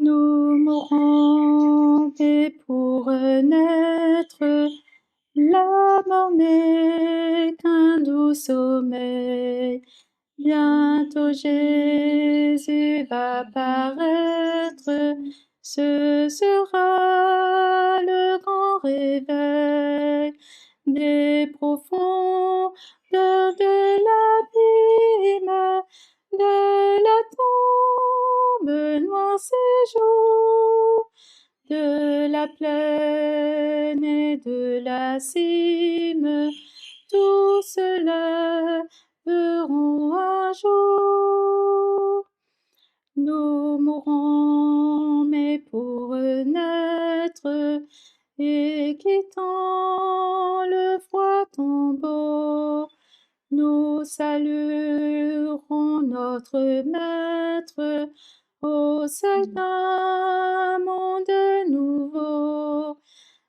Nous mourrons et pour naître, la mort n'est qu'un doux sommeil. Bientôt Jésus va paraître, ce sera le grand réveil des profondeurs de l'abîme, de la tombe noir séjour, de la plaine et de la cime, tout cela verront un jour. Nous mourrons, mais pour naître, et quittant le froid tombeau, nous saluerons notre Maître au seuil d'un monde nouveau.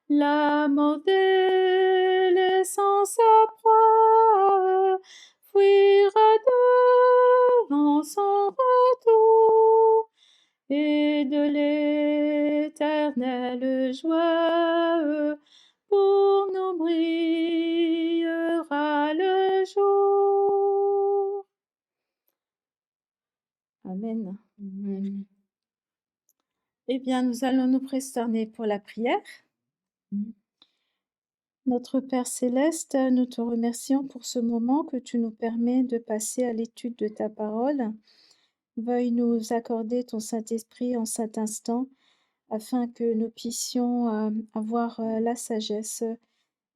La mort délaissant sa proie, fuira devant son retour, et de l'éternelle joie pour nous brillera le jour. Amen. Amen. Eh bien, nous allons nous prosterner pour la prière. Notre Père céleste, nous te remercions pour ce moment que tu nous permets de passer à l'étude de ta parole. Veuille nous accorder ton Saint-Esprit en cet instant, afin que nous puissions avoir la sagesse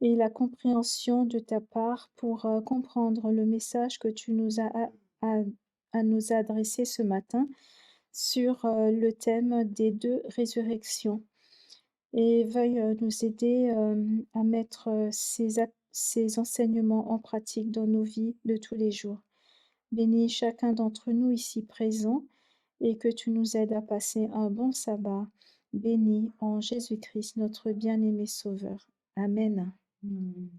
et la compréhension de ta part pour comprendre le message que tu nous as à nous adresser ce matin sur le thème des deux résurrections. Et veuille nous aider à mettre ces enseignements en pratique dans nos vies de tous les jours. Bénis chacun d'entre nous ici présents et que tu nous aides à passer un bon sabbat. Bénis en Jésus-Christ, notre bien-aimé Sauveur. Amen. Amen.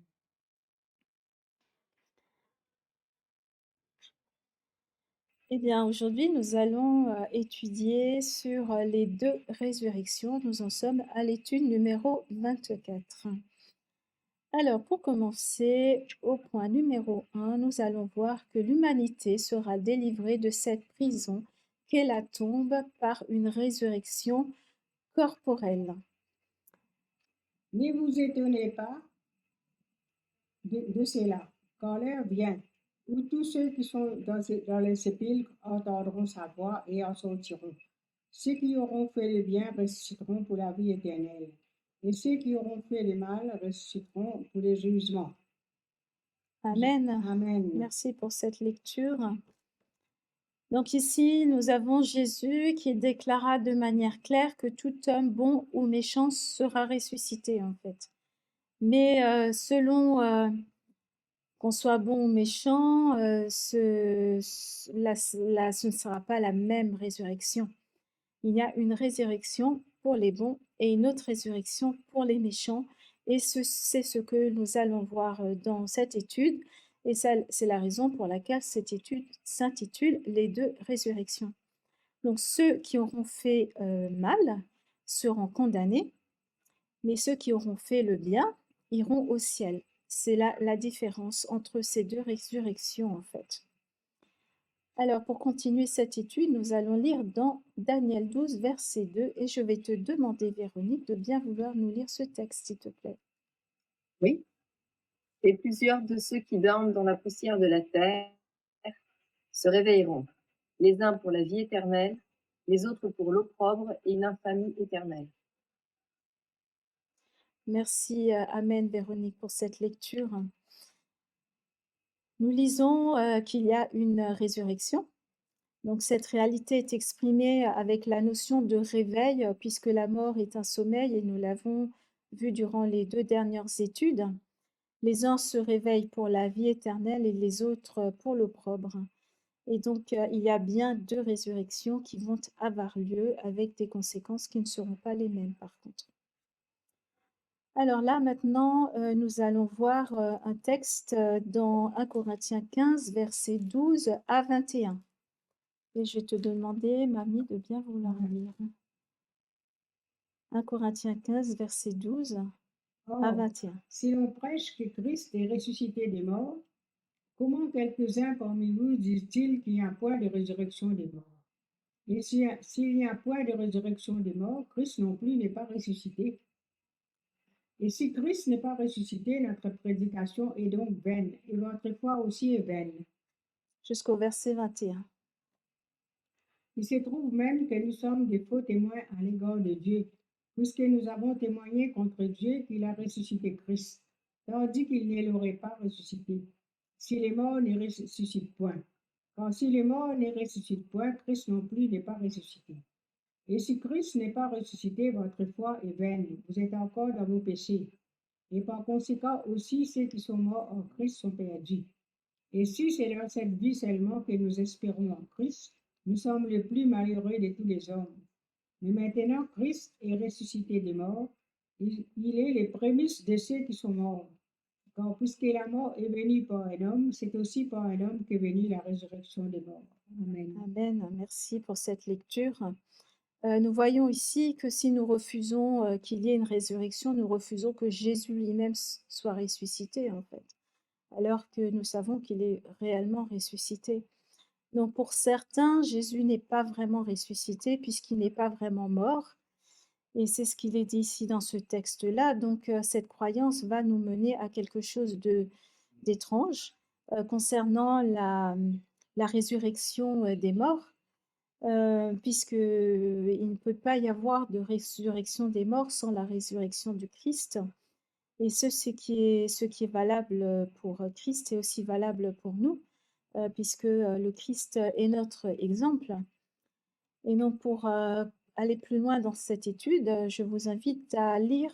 Eh bien, aujourd'hui, nous allons étudier sur les deux résurrections. Nous en sommes à l'étude numéro 24. Alors, pour commencer, au point numéro 1, nous allons voir que l'humanité sera délivrée de cette prison qu'est la tombe par une résurrection corporelle. Ne vous étonnez pas de cela, quand l'heure vient où tous ceux qui sont dans les sépulcres entendront sa voix et en sortiront. Ceux qui auront fait le bien ressusciteront pour la vie éternelle, et ceux qui auront fait le mal ressusciteront pour le jugement. Amen. Amen. Merci pour cette lecture. Donc ici, nous avons Jésus qui déclara de manière claire que tout homme bon ou méchant sera ressuscité en fait. Mais selon qu'on soit bon ou méchant, ce ne sera pas la même résurrection. Il y a une résurrection pour les bons et une autre résurrection pour les méchants. Et c'est ce que nous allons voir dans cette étude. Et c'est la raison pour laquelle cette étude s'intitule « Les deux résurrections ». Donc ceux qui auront fait mal seront condamnés, mais ceux qui auront fait le bien iront au ciel. C'est là la différence entre ces deux résurrections en fait. Alors pour continuer cette étude, nous allons lire dans Daniel 12, verset 2, et je vais te demander, Véronique, de bien vouloir nous lire ce texte, s'il te plaît. Oui. Et plusieurs de ceux qui dorment dans la poussière de la terre se réveilleront, les uns pour la vie éternelle, les autres pour l'opprobre et une infamie éternelle. Merci, Amen, Véronique, pour cette lecture. Nous lisons qu'il y a une résurrection Donc cette réalité est exprimée avec la notion de réveil, puisque la mort est un sommeil et nous l'avons vu durant les 2 dernières études. Les uns se réveillent pour la vie éternelle et les autres pour l'opprobre. Et donc, il y a bien 2 résurrections qui vont avoir lieu avec des conséquences qui ne seront pas les mêmes par contre. Alors là, maintenant, nous allons voir, un texte, dans 1 Corinthiens 15, versets 12 à 21. Et je vais te demander, mamie, de bien vouloir lire. 1 Corinthiens 15, verset 12 à Or, 21. si l'on prêche que Christ est ressuscité des morts, comment quelques-uns parmi vous disent-ils qu'il n'y a point de résurrection des morts? Et s'il n'y a point de résurrection des morts, Christ non plus n'est pas ressuscité. Et si Christ n'est pas ressuscité, notre prédication est donc vaine, et votre foi aussi est vaine. Jusqu'au verset 21. Il se trouve même que nous sommes des faux témoins à l'égard de Dieu, puisque nous avons témoigné contre Dieu qu'il a ressuscité Christ, tandis qu'il ne l'aurait pas ressuscité, si les morts ne ressuscitent point. Car si les morts ne ressuscitent point, Christ non plus n'est pas ressuscité. Et si Christ n'est pas ressuscité, votre foi est vaine, vous êtes encore dans vos péchés. Et par conséquent aussi, ceux qui sont morts en Christ sont perdus. Et si c'est dans cette vie seulement que nous espérons en Christ, nous sommes les plus malheureux de tous les hommes. Mais maintenant, Christ est ressuscité des morts. Il est les prémices de ceux qui sont morts. Car puisque la mort est venue par un homme, c'est aussi par un homme qu'est venue la résurrection des morts. Amen. Amen. Merci pour cette lecture. Nous voyons ici que si nous refusons, qu'il y ait une résurrection, nous refusons que Jésus lui-même soit ressuscité, en fait, alors que nous savons qu'il est réellement ressuscité. Donc pour certains, Jésus n'est pas vraiment ressuscité puisqu'il n'est pas vraiment mort et c'est ce qu'il est dit ici dans ce texte-là. Donc cette croyance va nous mener à quelque chose d'étrange, concernant la résurrection, des morts. Puisqu'il ne peut pas y avoir de résurrection des morts sans la résurrection du Christ. Et ce qui est valable pour Christ est aussi valable pour nous, puisque le Christ est notre exemple. Et donc pour aller plus loin dans cette étude, je vous invite à lire,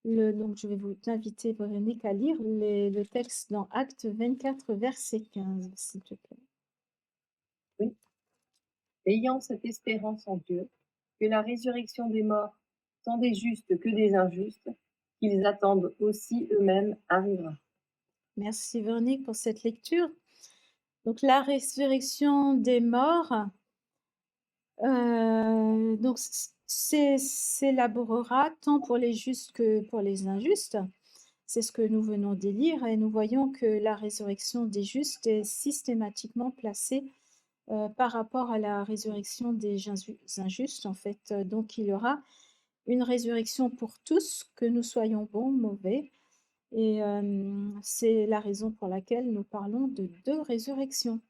donc je vais vous inviter, Véronique, à lire le texte dans Actes 24, verset 15, s'il te plaît. Oui. Ayant cette espérance en Dieu, que la résurrection des morts, tant des justes que des injustes, qu'ils attendent aussi eux-mêmes, arrivera. Merci Véronique pour cette lecture. Donc la résurrection des morts, donc s'élaborera tant pour les justes que pour les injustes. C'est ce que nous venons de lire et nous voyons que la résurrection des justes est systématiquement placée par rapport à la résurrection des injustes en fait. Donc il y aura une résurrection pour tous, que nous soyons bons ou mauvais. Et c'est la raison pour laquelle nous parlons de 2 résurrections.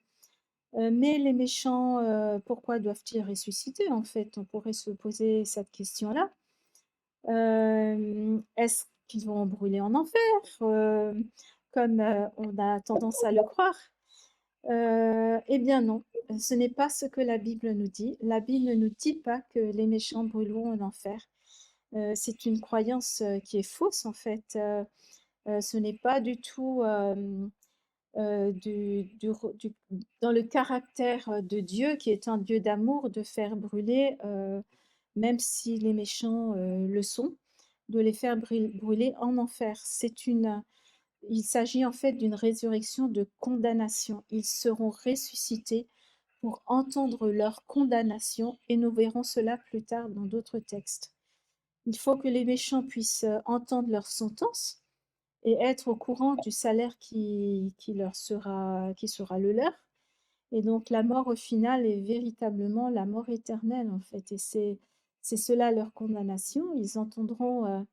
Mais les méchants, pourquoi doivent-ils ressusciter en fait? On pourrait se poser cette question-là. Est-ce qu'ils vont brûler en enfer, comme on a tendance à le croire? Eh bien non, ce n'est pas ce que la Bible nous dit. La Bible ne nous dit pas que les méchants brûleront en enfer. C'est une croyance qui est fausse en fait. Ce n'est pas du tout dans le caractère de Dieu, qui est un Dieu d'amour, de faire brûler, même si les méchants le sont, de les faire brûler en enfer. Il s'agit en fait d'une résurrection de condamnation. Ils seront ressuscités pour entendre leur condamnation et nous verrons cela plus tard dans d'autres textes. Il faut que les méchants puissent entendre leur sentence et être au courant du salaire qui sera le leur. Et donc la mort au final est véritablement la mort éternelle en fait. Et c'est cela leur condamnation. Ils entendront,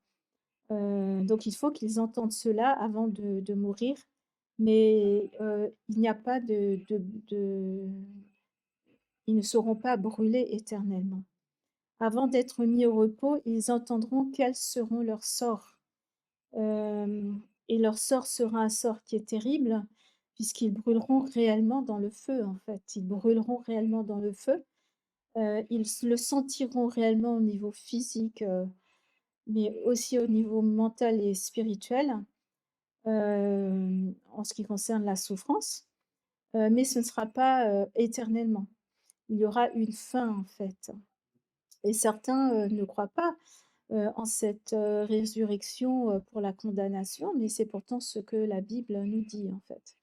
donc il faut qu'ils entendent cela avant de mourir. Mais il n'y a pas ils ne seront pas brûlés éternellement. Avant d'être mis au repos, ils entendront quels seront leurs sorts. Et leur sort sera un sort qui est terrible, puisqu'ils brûleront réellement dans le feu, en fait. Ils brûleront réellement dans le feu. Ils le sentiront réellement au niveau physique, mais aussi au niveau mental et spirituel, en ce qui concerne la souffrance, mais ce ne sera pas, éternellement. Il y aura une fin, en fait, et certains, ne croient pas, en cette, résurrection, pour la condamnation, mais c'est pourtant ce que la Bible nous dit, en fait,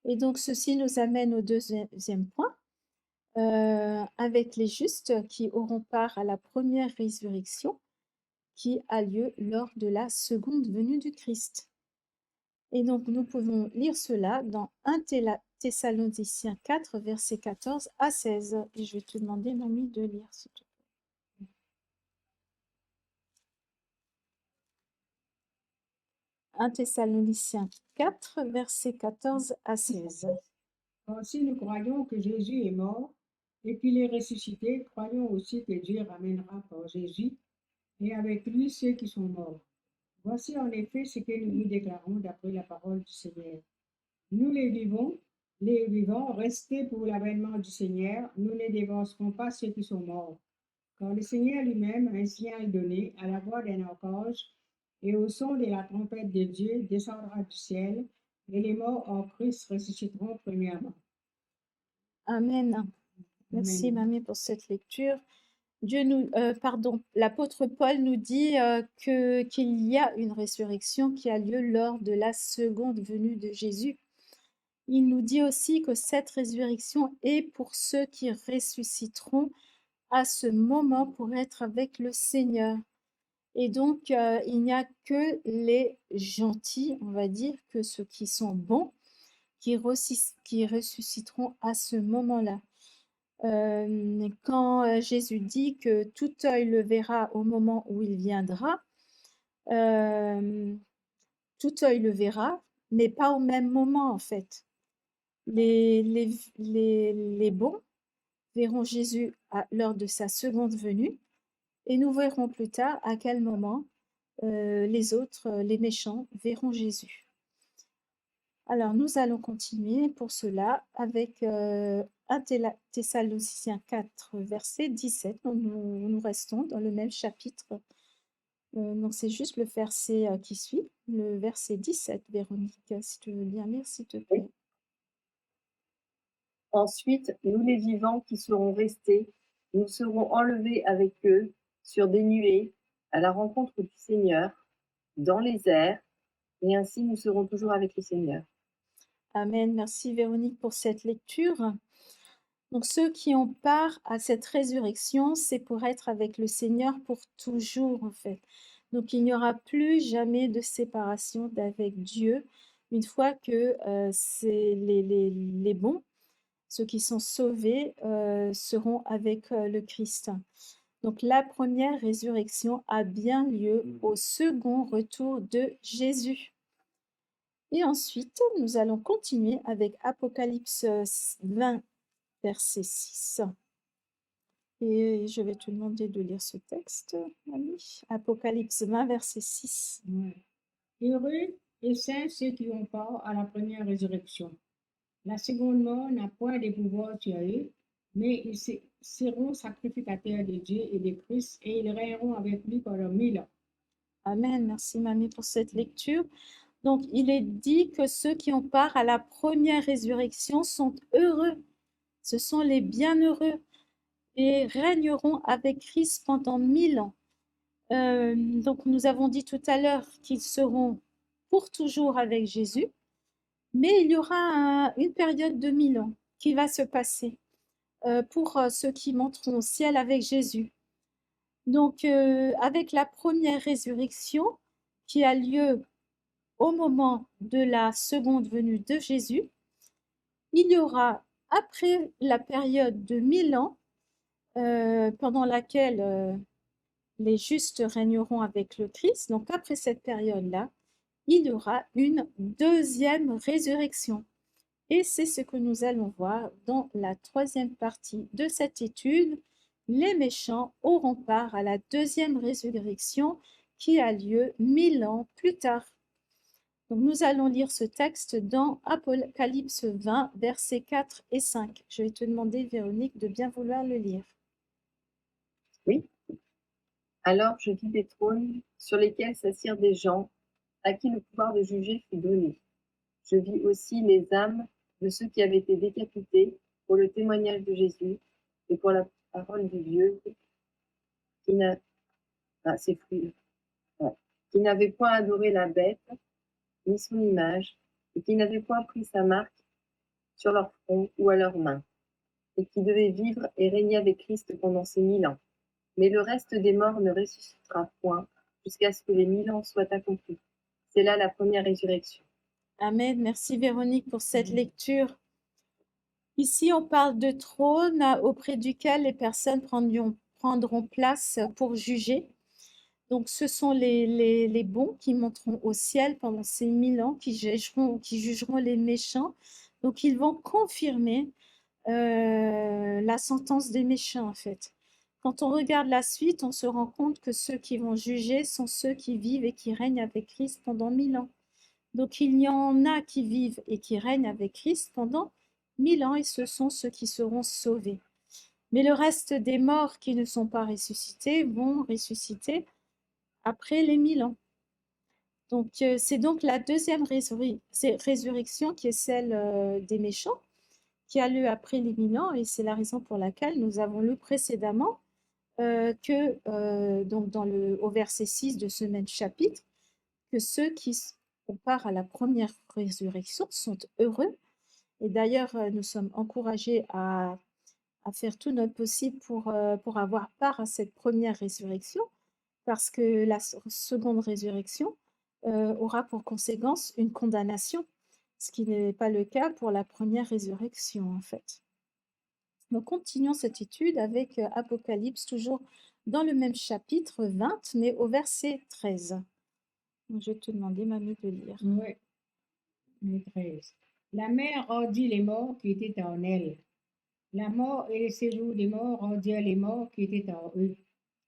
et donc ceci nous amène au deuxième point, avec les justes qui auront part à la première résurrection qui a lieu lors de la seconde venue du Christ. Et donc nous pouvons lire cela dans 1 Thessaloniciens 4, versets 14 à 16. Et je vais te demander, Mamie, de lire, s'il te plaît. 1 Thessaloniciens 4, versets 14 à 16. Or, si nous croyons que Jésus est mort et qu'il est ressuscité, croyons aussi que Dieu ramènera par Jésus et avec lui ceux qui sont morts. Voici en effet ce que nous vous déclarons d'après la parole du Seigneur. Nous les vivants, restés pour l'avènement du Seigneur, nous ne dévancerons pas ceux qui sont morts. Car le Seigneur lui-même a un signal donné à la voix d'un archange et au son de la trompette de Dieu descendra du ciel, et les morts en Christ ressusciteront premièrement. Amen. Merci, Amen. Mamie, pour cette lecture. L'apôtre Paul nous dit qu'il y a une résurrection qui a lieu lors de la seconde venue de Jésus. Il nous dit aussi que cette résurrection est pour ceux qui ressusciteront à ce moment pour être avec le Seigneur. Et donc, il n'y a que les gentils, on va dire, que ceux qui sont bons, qui ressusciteront à ce moment-là. Quand Jésus dit que tout œil le verra au moment où il viendra, tout œil le verra, mais pas au même moment en fait. Les bons verront Jésus lors de sa seconde venue, et nous verrons plus tard à quel moment les autres, les méchants, verront Jésus. Alors, nous allons continuer pour cela avec 1 Thessaloniciens 4, verset 17. Donc, nous restons dans le même chapitre. Donc, c'est juste le verset qui suit, le verset 17, Véronique, si tu veux bien lire, s'il te plaît. Oui. Ensuite, nous les vivants qui serons restés, nous serons enlevés avec eux sur des nuées à la rencontre du Seigneur, dans les airs, et ainsi nous serons toujours avec le Seigneur. Amen. Merci Véronique pour cette lecture. Donc ceux qui ont part à cette résurrection, c'est pour être avec le Seigneur pour toujours en fait. Donc il n'y aura plus jamais de séparation d'avec Dieu une fois que c'est les bons, ceux qui sont sauvés, seront avec le Christ. Donc la première résurrection a bien lieu au second retour de Jésus. Et ensuite, nous allons continuer avec Apocalypse 20, verset 6. Et je vais te demander de lire ce texte, Mamie. Apocalypse 20, verset 6. Ouais. Heureux et saints ceux qui ont part à la première résurrection. La seconde mort n'a point de pouvoir sur eux, mais ils seront sacrificateurs de Dieu et de Christ, et ils règneront avec lui pendant 1000 ans. Amen. Merci, Mamie, pour cette lecture. Donc, il est dit que ceux qui ont part à la première résurrection sont heureux. Ce sont les bienheureux et régneront avec Christ pendant 1000 ans. Donc, nous avons dit tout à l'heure qu'ils seront pour toujours avec Jésus, mais il y aura une période de 1000 ans qui va se passer pour ceux qui monteront au ciel avec Jésus. Donc, avec la première résurrection qui a lieu au moment de la seconde venue de Jésus, il y aura, après la période de 1000 ans, pendant laquelle les justes régneront avec le Christ, donc après cette période-là, il y aura une deuxième résurrection. Et c'est ce que nous allons voir dans la troisième partie de cette étude. Les méchants auront part à la deuxième résurrection qui a lieu 1000 ans plus tard. Donc, nous allons lire ce texte dans Apocalypse 20, versets 4 et 5. Je vais te demander, Véronique, de bien vouloir le lire. Oui. Alors je vis des trônes sur lesquels s'assirent des gens à qui le pouvoir de juger fut donné. Je vis aussi les âmes de ceux qui avaient été décapités pour le témoignage de Jésus et pour la parole du Dieu, qui n'a- c'est fou, ouais, qui n'avaient point adoré la bête ni son image, et qui n'avaient point pris sa marque sur leur front ou à leurs mains, et qui devaient vivre et régner avec Christ pendant ces 1000 ans. Mais le reste des morts ne ressuscitera point jusqu'à ce que les 1000 ans soient accomplis. C'est là la première résurrection. Amen. Merci, Véronique, pour cette lecture. Ici, on parle de trône auprès duquel les personnes prendront place pour juger. Donc, ce sont les bons qui monteront au ciel pendant ces 1000 ans, qui jugeront les méchants. Donc, ils vont confirmer la sentence des méchants, en fait. Quand on regarde la suite, on se rend compte que ceux qui vont juger sont ceux qui vivent et qui règnent avec Christ pendant 1000 ans. Donc, il y en a qui vivent et qui règnent avec Christ pendant 1000 ans, et ce sont ceux qui seront sauvés. Mais le reste des morts qui ne sont pas ressuscités vont ressusciter après les 1000 ans. Donc, c'est donc la deuxième résurrection qui est celle des méchants, qui a lieu après les 1000 ans, et c'est la raison pour laquelle nous avons lu précédemment donc au verset 6 de ce même chapitre, que ceux qui comparent à la première résurrection sont heureux. Et d'ailleurs, nous sommes encouragés à faire tout notre possible pour avoir part à cette première résurrection, parce que la seconde résurrection aura pour conséquence une condamnation, ce qui n'est pas le cas pour la première résurrection, en fait. Nous continuons cette étude avec Apocalypse, toujours dans le même chapitre 20, mais au verset 13. Donc, je vais te demander, Mamie, de lire. Oui, le 13. La mer rendit les morts qui étaient en elle. La mort et le séjour des morts rendirent les morts qui étaient en eux.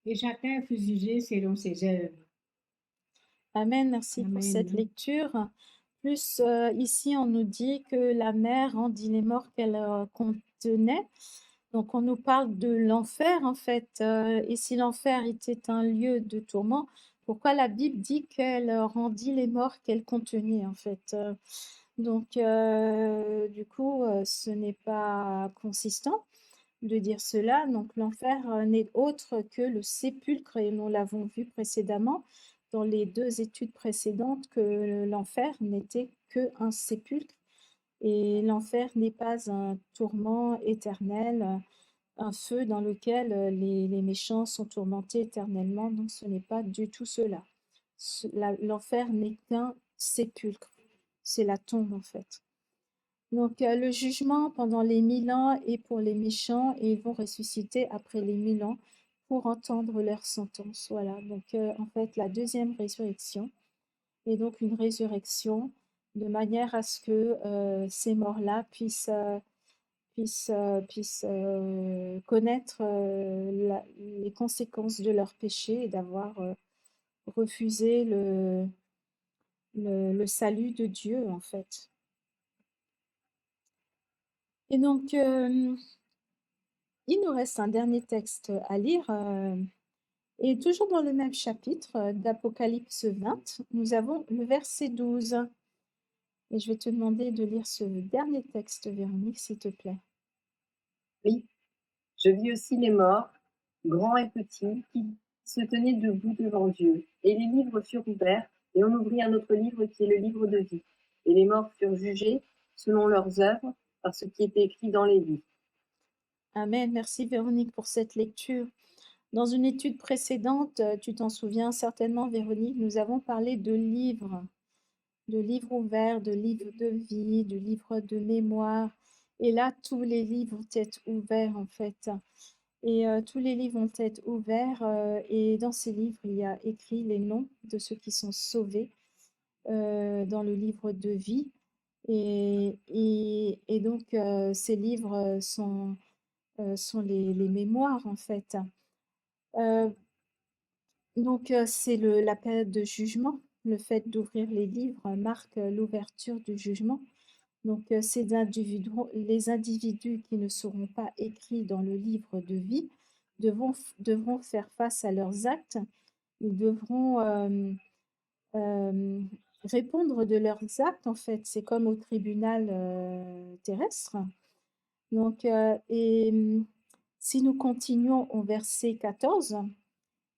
Et chacun fut jugé selon ses œuvres. Amen, merci pour cette Amen. lecture. Plus ici, on nous dit que la mer rendit les morts qu'elle contenait. Donc, on nous parle de l'enfer, en fait. Et si l'enfer était un lieu de tourment, pourquoi la Bible dit qu'elle rendit les morts qu'elle contenait, en fait? Donc, du coup, ce n'est pas consistant de dire cela. Donc, l'enfer n'est autre que le sépulcre, et nous l'avons vu précédemment dans les 2 études précédentes, que l'enfer n'était qu'un sépulcre, et l'enfer n'est pas un tourment éternel, un feu dans lequel les méchants sont tourmentés éternellement. Non, ce n'est pas du tout cela. L'enfer n'est qu'un sépulcre, c'est la tombe, en fait. Donc, le jugement pendant les 1000 ans est pour les méchants, et ils vont ressusciter après les 1000 ans pour entendre leur sentence. Voilà, donc en fait, la deuxième résurrection est donc une résurrection de manière à ce que ces morts-là puissent connaître les conséquences de leur péché, et d'avoir refusé le salut de Dieu, en fait. Et donc, il nous reste un dernier texte à lire, et toujours dans le même chapitre d'Apocalypse 20, nous avons le verset 12. Et je vais te demander de lire ce dernier texte, Véronique, s'il te plaît. Oui, je vis aussi les morts, grands et petits, qui se tenaient debout devant Dieu. Et les livres furent ouverts, et on ouvrit un autre livre qui est le livre de vie. Et les morts furent jugés selon leurs œuvres, par ce qui était écrit dans les livres. Amen. Merci, Véronique, pour cette lecture. Dans une étude précédente, tu t'en souviens certainement, Véronique, nous avons parlé de livres ouverts, de livres de vie, de livres de mémoire. Et là, tous les livres vont être ouverts, en fait. Et tous les livres vont être ouverts, et dans ces livres, il y a écrit les noms de ceux qui sont sauvés dans le livre de vie. Et donc, ces livres sont les mémoires, en fait. Donc, c'est la période de jugement. Le fait d'ouvrir les livres marque l'ouverture du jugement. Donc, les individus qui ne seront pas écrits dans le livre de vie devront faire face à leurs actes. Ils devront répondre de leurs actes, en fait. C'est comme au tribunal terrestre. Donc, si nous continuons au verset 14,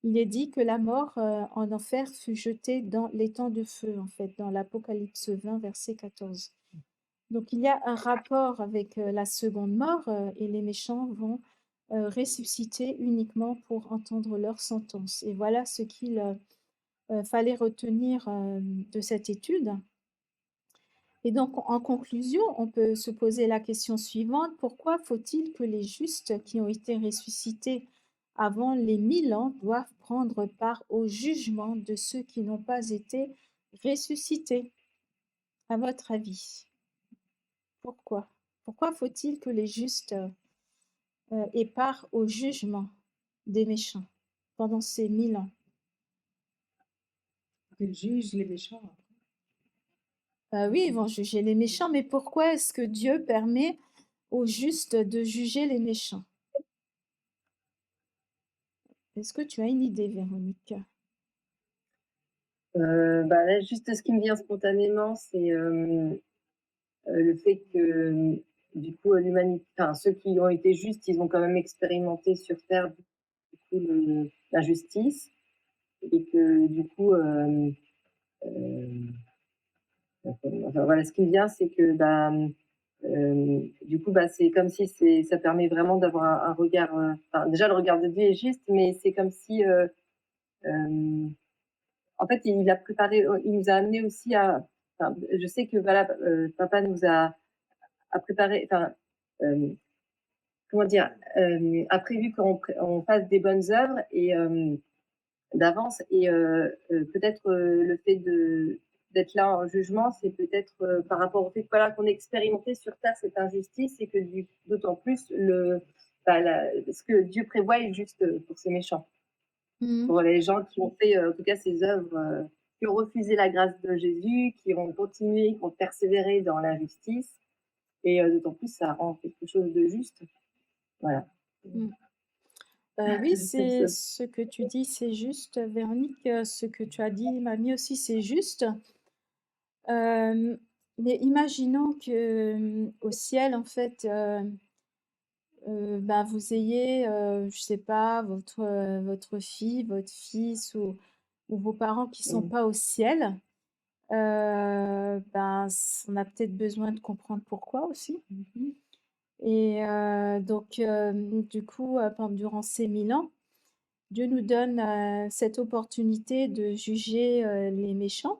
il est dit que la mort en enfer fut jetée dans l'étang de feu, en fait, dans l'Apocalypse 20, verset 14. Donc, il y a un rapport avec la seconde mort et les méchants vont ressusciter uniquement pour entendre leur sentence. Et voilà ce qu'il fallait retenir de cette étude. Et donc, en conclusion, on peut se poser la question suivante. Pourquoi faut-il que les justes qui ont été ressuscités avant les 1000 ans doivent prendre part au jugement de ceux qui n'ont pas été ressuscités? À votre avis, pourquoi? Pourquoi faut-il que les justes aient part au jugement des méchants pendant ces 1000 ans? Qu'ils jugent les méchants. Oui, ils vont juger les méchants, mais pourquoi est-ce que Dieu permet aux justes de juger les méchants? Est-ce que tu as une idée, Véronique? Là, juste ce qui me vient spontanément, c'est le fait que, du coup, l'humanité, enfin, ceux qui ont été justes, ils ont quand même expérimenté sur Terre, du coup, la justice, et que, du coup, enfin, voilà, ce qui me vient, c'est que, du coup, c'est comme si ça permet vraiment d'avoir un regard, enfin, déjà, le regard de Dieu est juste, mais c'est comme si, en fait, il nous a amené aussi à, enfin, je sais que voilà, papa nous a préparé, enfin, comment dire, a prévu on fasse des bonnes œuvres et d'avance, et peut-être le fait d'être là en jugement, c'est peut-être par rapport au fait que, voilà, qu'on ait expérimenté sur terre cette injustice, et que d'autant plus ce que Dieu prévoit est juste pour ces méchants. Mmh. Pour les gens qui ont fait, en tout cas, ces œuvres, qui ont refusé la grâce de Jésus, qui ont continué, qui ont persévéré dans l'injustice, et d'autant plus, ça rend quelque chose de juste. Voilà. Mmh. Oui, C'est c'est ça. ce que tu dis, c'est juste, Véronique, ce que tu as dit, mamie aussi, c'est juste. Mais imaginons que, au ciel, en fait, vous ayez, je sais pas, votre fille, votre fils ou vos parents qui sont Mmh. pas au ciel. On a peut-être besoin de comprendre pourquoi aussi. Mmh. Et donc du coup, durant ces 1000 ans, Dieu nous donne, cette opportunité de juger, les méchants,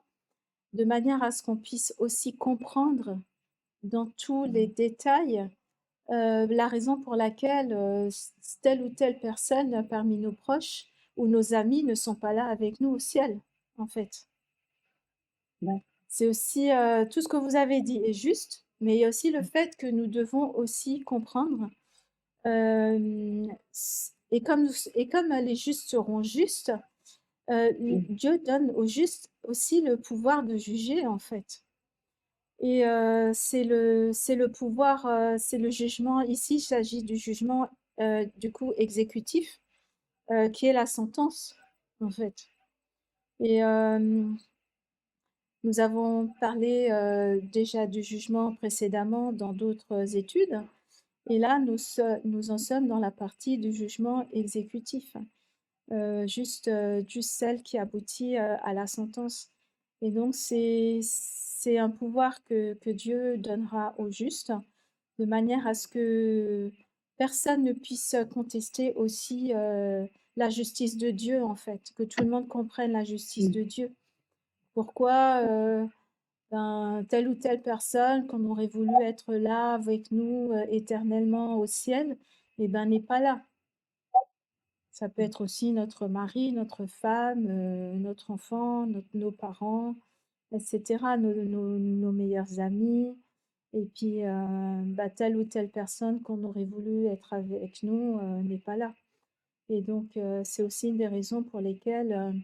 de manière à ce qu'on puisse aussi comprendre dans tous les détails, la raison pour laquelle, telle ou telle personne parmi nos proches ou nos amis ne sont pas là avec nous au ciel, en fait. Ouais. C'est aussi, tout ce que vous avez dit est juste, mais il y a aussi le fait que nous devons aussi comprendre, comme les justes seront justes, Mmh. Dieu donne aux justes aussi le pouvoir de juger, en fait. Et c'est le pouvoir, c'est le jugement ici, il s'agit du jugement, du coup exécutif, qui est la sentence, en fait. Et nous avons parlé, déjà du jugement précédemment dans d'autres études, et là nous en sommes dans la partie du jugement exécutif, juste celle qui aboutit, à la sentence. Et donc c'est un pouvoir que Dieu donnera aux justes, de manière à ce que personne ne puisse contester aussi, la justice de Dieu, en fait, que tout le monde comprenne la justice Mmh. de Dieu. Pourquoi, telle ou telle personne qu'on aurait voulu être là avec nous, éternellement au ciel, n'est pas là. Ça peut être aussi notre mari, notre femme, notre enfant, nos parents, et cetera, nos meilleurs amis, et puis, telle ou telle personne qu'on aurait voulu être avec nous, n'est pas là. Et donc, c'est aussi une des raisons pour lesquelles,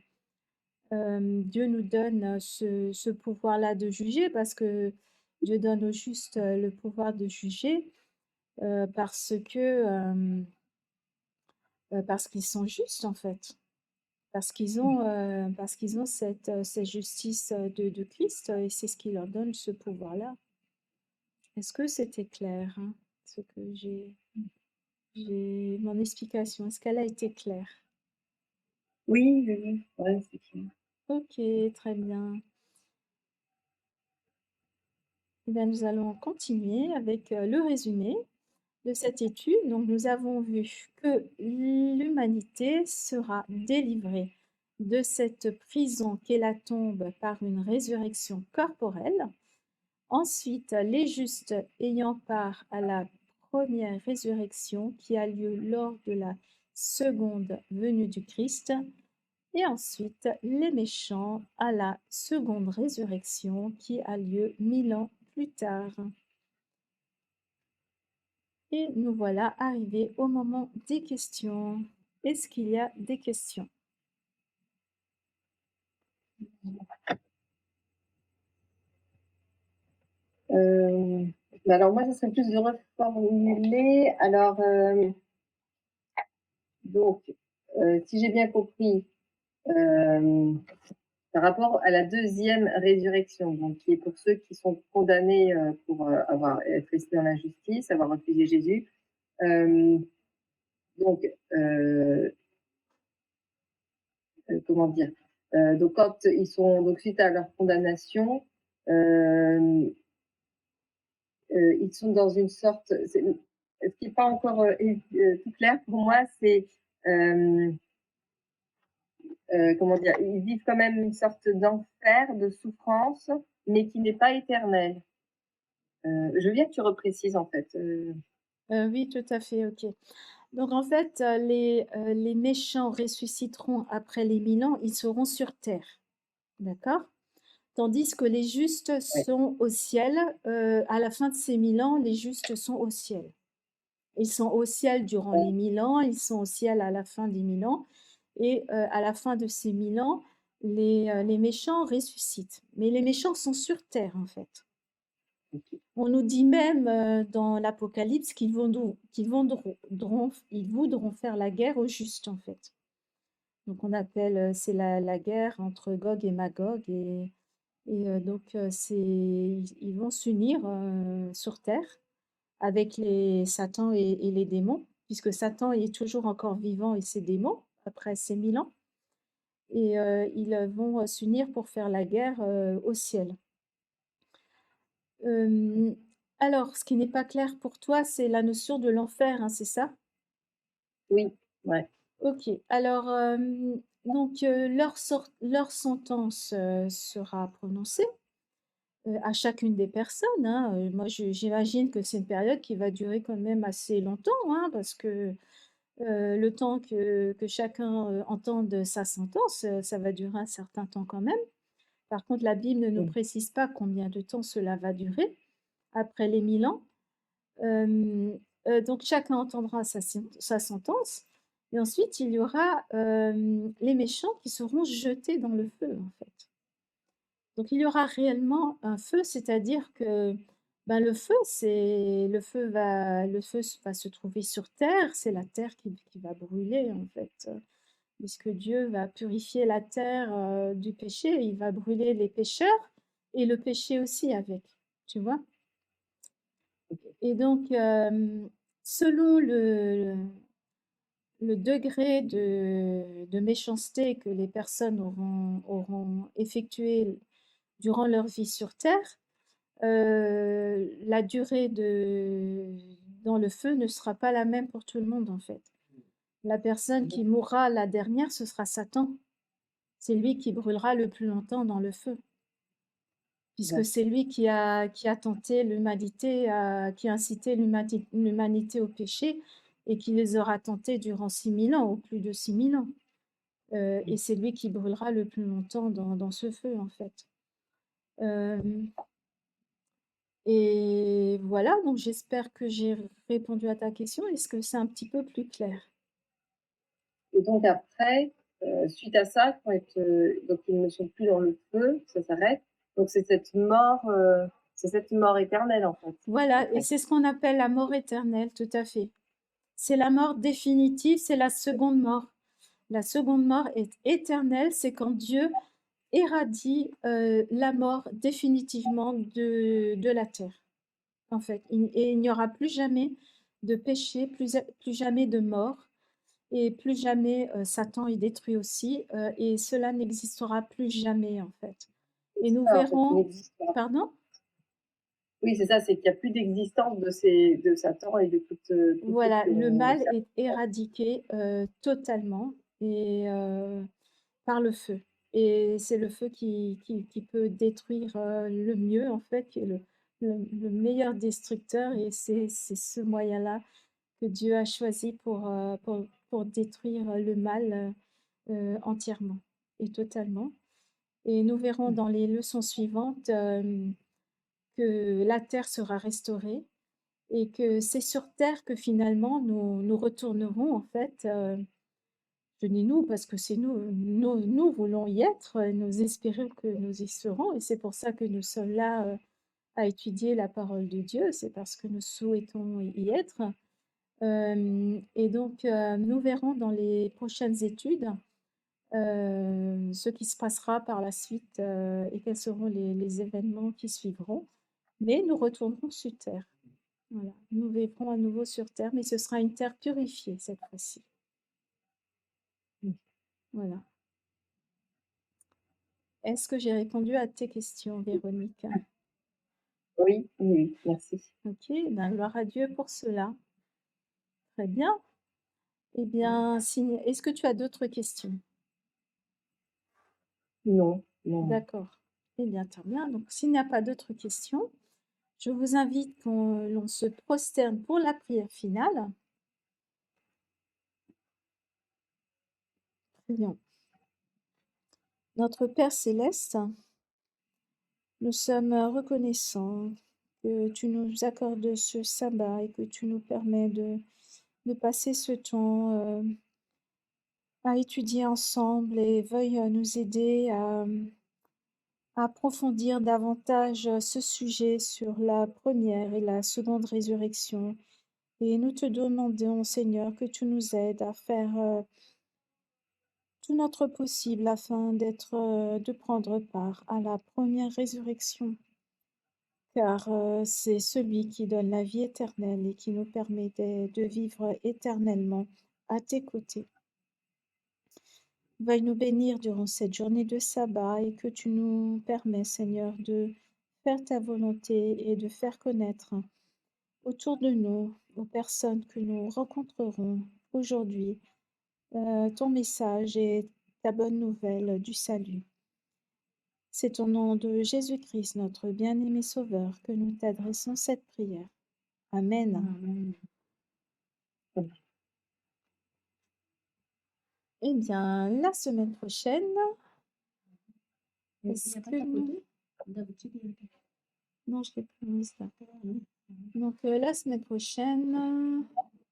Dieu nous donne ce pouvoir-là de juger parce que Dieu donne aux justes le pouvoir de juger parce que parce qu'ils sont justes en fait, parce qu'ils ont cette justice de Christ et c'est ce qui leur donne ce pouvoir-là. Est-ce que c'était clair, hein, ce que mon explication, est-ce qu'elle a été claire? Oui, oui, oui, ouais, c'est clair. Ok, très bien. Eh bien, nous allons continuer avec le résumé de cette étude. Donc, nous avons vu que l'humanité sera délivrée de cette prison qu'est la tombe par une résurrection corporelle. Ensuite, les justes ayant part à la première résurrection qui a lieu lors de la seconde venue du Christ. Et ensuite, les méchants à la seconde résurrection qui a lieu 1000 ans plus tard. Et nous voilà arrivés au moment des questions. Est-ce qu'il y a des questions? Alors moi, ça serait plus de reformuler. Alors, donc, si j'ai bien compris, par rapport à la deuxième résurrection, donc qui est pour ceux qui sont condamnés pour avoir être restés dans l'injustice, avoir refusé Jésus. Donc, comment dire, donc quand ils sont donc suite à leur condamnation, ils sont dans une sorte. Ce qui n'est pas encore tout clair pour moi, c'est comment dire, ils vivent quand même une sorte d'enfer, de souffrance, mais qui n'est pas éternelle. Je veux bien que tu reprécises en fait. Oui, tout à fait, ok. Donc en fait, les méchants ressusciteront après les 1000 ans, ils seront sur terre, d'accord? Tandis que les justes Ouais. sont au ciel. À la fin de ces 1000 ans, les justes sont au ciel. Ils sont au ciel durant les 1000 ans, ils sont au ciel à la fin des 1000 ans. Et à la fin de ces 1000 ans, les méchants ressuscitent. Mais les méchants sont sur terre, en fait. On nous dit même dans l'Apocalypse qu'ils voudront faire la guerre aux justes, en fait. Donc on appelle, c'est la guerre entre Gog et Magog. Et donc ils vont s'unir sur terre avec Satan et les démons, puisque Satan est toujours encore vivant et ses démons après ces 1000 ans. Et ils vont s'unir pour faire la guerre au ciel. Alors, ce qui n'est pas clair pour toi, c'est la notion de l'enfer, hein, c'est ça? Oui, ouais. Ok, alors, donc leur sentence sera prononcée à chacune des personnes, hein. Moi, j'imagine que c'est une période qui va durer quand même assez longtemps, hein, parce que le temps que chacun entende sa sentence, ça va durer un certain temps quand même. Par contre, la Bible ne nous précise pas combien de temps cela va durer après les 1000 ans. Donc chacun entendra sa sentence et ensuite il y aura les méchants qui seront jetés dans le feu, en fait. Donc il y aura réellement un feu, c'est-à-dire que, ben, le feu va se trouver sur terre, c'est la terre qui va brûler, en fait, puisque Dieu va purifier la terre du péché, il va brûler les pécheurs et le péché aussi avec, tu vois? Et donc, selon le degré de méchanceté que les personnes auront effectué durant leur vie sur terre, la durée dans le feu ne sera pas la même pour tout le monde, en fait. La personne qui mourra la dernière, ce sera Satan. C'est lui qui brûlera le plus longtemps dans le feu, puisque c'est lui qui a tenté l'humanité, qui a incité l'humanité au péché et qui les aura tentés durant 6000 ans, ou plus de 6000 ans. Et c'est lui qui brûlera le plus longtemps dans ce feu, en fait. Et voilà, donc j'espère que j'ai répondu à ta question. Est-ce que c'est un petit peu plus clair? Et donc après, suite à ça, donc ils ne sont plus dans le feu, ça s'arrête. Donc c'est cette mort éternelle, en fait, Voilà, et après. c'est ce qu'on appelle la mort éternelle, tout à fait. C'est la mort définitive, c'est la seconde mort. La seconde mort est éternelle, c'est quand Dieu éradie la mort définitivement de la terre, en fait. Et il n'y aura plus jamais de péché, plus jamais de mort, et plus jamais Satan est détruit aussi, et cela n'existera plus jamais, en fait. Et nous Ça, en fait, il verrons... n'existe pas. Pardon? Oui, c'est ça, c'est qu'il n'y a plus d'existence de Satan et de toute Voilà, le mal cette est éradiqué totalement et par le feu. Et c'est le feu qui peut détruire le mieux, en fait, qui est le meilleur destructeur. Et c'est ce moyen-là que Dieu a choisi pour détruire le mal entièrement et totalement. Et nous verrons dans les leçons suivantes que la terre sera restaurée et que c'est sur terre que finalement nous retournerons, en fait. Je dis nous parce que c'est nous voulons y être, nous espérons que nous y serons, et c'est pour ça que nous sommes là à étudier la parole de Dieu, c'est parce que nous souhaitons y être. Et donc, nous verrons dans les prochaines études ce qui se passera par la suite et quels seront les événements qui suivront. Mais nous retournerons sur terre. Voilà. Nous vivrons à nouveau sur terre, mais ce sera une terre purifiée cette fois-ci. Voilà. Est-ce que j'ai répondu à tes questions, Véronique? Oui, oui, merci. Ok, ben, gloire à Dieu pour cela. Très bien. Eh bien, est-ce que tu as d'autres questions? Non, non. D'accord. Eh bien, très bien. Donc, s'il n'y a pas d'autres questions, je vous invite l'on se prosterne pour la prière finale. Prions. Notre Père céleste, nous sommes reconnaissants que tu nous accordes ce sabbat et que tu nous permets de passer ce temps à étudier ensemble, et veuille nous aider à approfondir davantage ce sujet sur la première et la seconde résurrection. Et nous te demandons, Seigneur, que tu nous aides à faire tout notre possible afin de prendre part à la première résurrection, car c'est celui qui donne la vie éternelle et qui nous permet de vivre éternellement à tes côtés. Veuille nous bénir durant cette journée de sabbat et que tu nous permets, Seigneur, de faire ta volonté et de faire connaître autour de nous, aux personnes que nous rencontrerons aujourd'hui, ton message et ta bonne nouvelle du salut. C'est au nom de Jésus-Christ, notre bien-aimé Sauveur, que nous t'adressons cette prière. Amen. Amen. Eh bien, la semaine prochaine, Il est-ce n'y a pas que ta nous... photo? D'habitude, il y a ta photo. Non, je l'ai pas mise là. Donc, la semaine prochaine,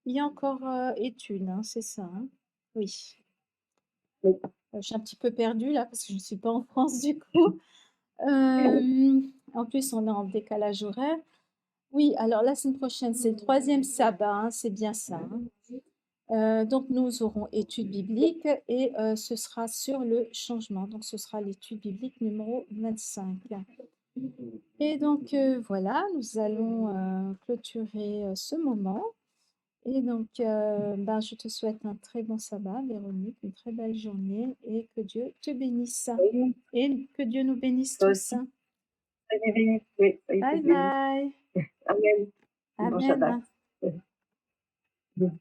il y a encore études, hein, c'est ça, hein? Oui. Oui. Je suis un petit peu perdue là parce que je ne suis pas en France du coup. En plus, on est en décalage horaire. Oui, alors la semaine prochaine, c'est le 3e sabbat, hein, c'est bien ça, hein. Donc, nous aurons études bibliques et ce sera sur le changement. Donc, ce sera l'étude biblique numéro 25. Et donc, voilà, nous allons clôturer ce moment. Et donc, ben, je te souhaite un très bon sabbat, Véronique, une très belle journée et que Dieu te bénisse. Oui, Et que Dieu nous bénisse toi tous. aussi. Soyez bénis. Oui, soyez Bye tous bénis. bye. Amen. Bon Shabbat. Amen.